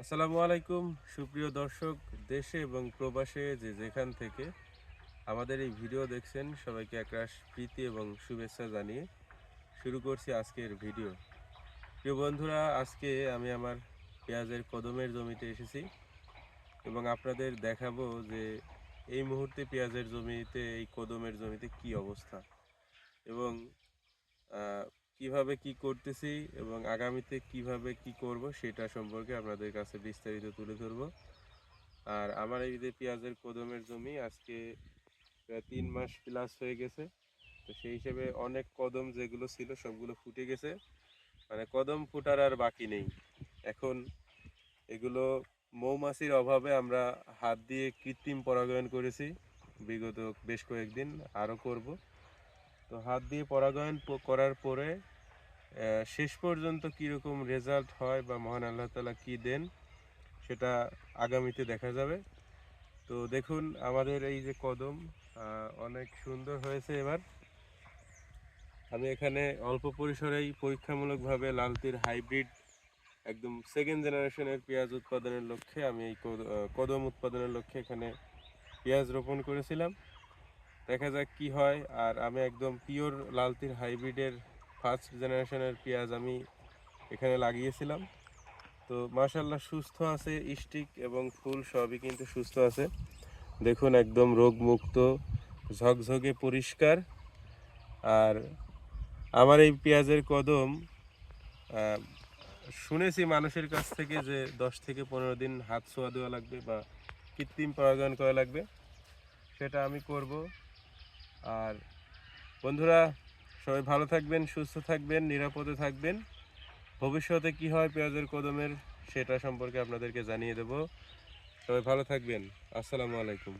আসসালামু আলাইকুম সুপ্রিয় দর্শক, দেশে এবং প্রবাসে যে যেখান থেকে আমাদের এই ভিডিও দেখছেন সবাইকে একরাশ প্রীতি এবং শুভেচ্ছা জানিয়ে শুরু করছি আজকের ভিডিও। প্রিয় বন্ধুরা, আজকে আমি আমার পেঁয়াজের কদমের জমিতে এসেছি এবং আপনাদের দেখাবো যে এই মুহূর্তে পেঁয়াজের জমিতে, এই কদমের জমিতে কি অবস্থা এবং কিভাবে কি করতেছি এবং আগামীতে কিভাবে কি করব সেটা সম্পর্কে আপনাদের কাছে বিস্তারিত তুলে ধরবো। আর আমার এই যে পেঁয়াজের কদমের জমি আজকে প্রায় 3 মাস প্লাস হয়ে গেছে। তো সেই হিসেবে অনেক কদম যেগুলো ছিল সবগুলো ফুটে গেছে, মানে কদম ফুটার আর বাকি নেই এখন। এগুলো মৌমাছির অভাবে আমরা হাত দিয়ে কৃত্রিম পরাগায়ন করেছি বিগত বেশ কয়েকদিন, আরও করব। তো হাত দিয়ে পরাগায়ন করার পরে শেষ পর্যন্ত কীরকম রেজাল্ট হয় বা মহান আল্লাহ তাআলা কী দেন সেটা আগামীতে দেখা যাবে। তো দেখুন আমাদের এই যে কদম অনেক সুন্দর হয়েছে এবার। আমি এখানে অল্প পরিসরেই পরীক্ষামূলকভাবে লালতির হাইব্রিড একদম সেকেন্ড জেনারেশনের পেঁয়াজ উৎপাদনের লক্ষ্যে আমি এই কদম উৎপাদনের লক্ষ্যে এখানে পেঁয়াজ রোপণ করেছিলাম। দেখা যাক কি হয়। আর আমি একদম পিওর লালতির হাইব্রিডের ফার্স্ট জেনারেশনের পেঁয়াজ আমি এখানে লাগিয়েছিলাম। তো মাশাআল্লাহ সুস্থ আছে, স্টিক এবং ফুল সবই কিন্তু সুস্থ আছে। দেখুন একদম রোগমুক্ত, ঝকঝকে পরিষ্কার। আর আমার এই পেঁয়াজের কদম শুনেছি মানুষের কাছ থেকে যে 10 থেকে 15 দিন হাত ছোঁয়া দেওয়া লাগবে বা কৃত্রিম পরাগায়ন করা লাগবে, সেটা আমি করব। আর বন্ধুরা, সবাই ভালো থাকবেন, সুস্থ থাকবেন, নিরাপদে থাকবেন। ভবিষ্যতে কি হয় পেঁয়াজের কদমের সেটা সম্পর্কে আপনাদেরকে জানিয়ে দেব। সবাই ভালো থাকবেন। আসসালামু আলাইকুম।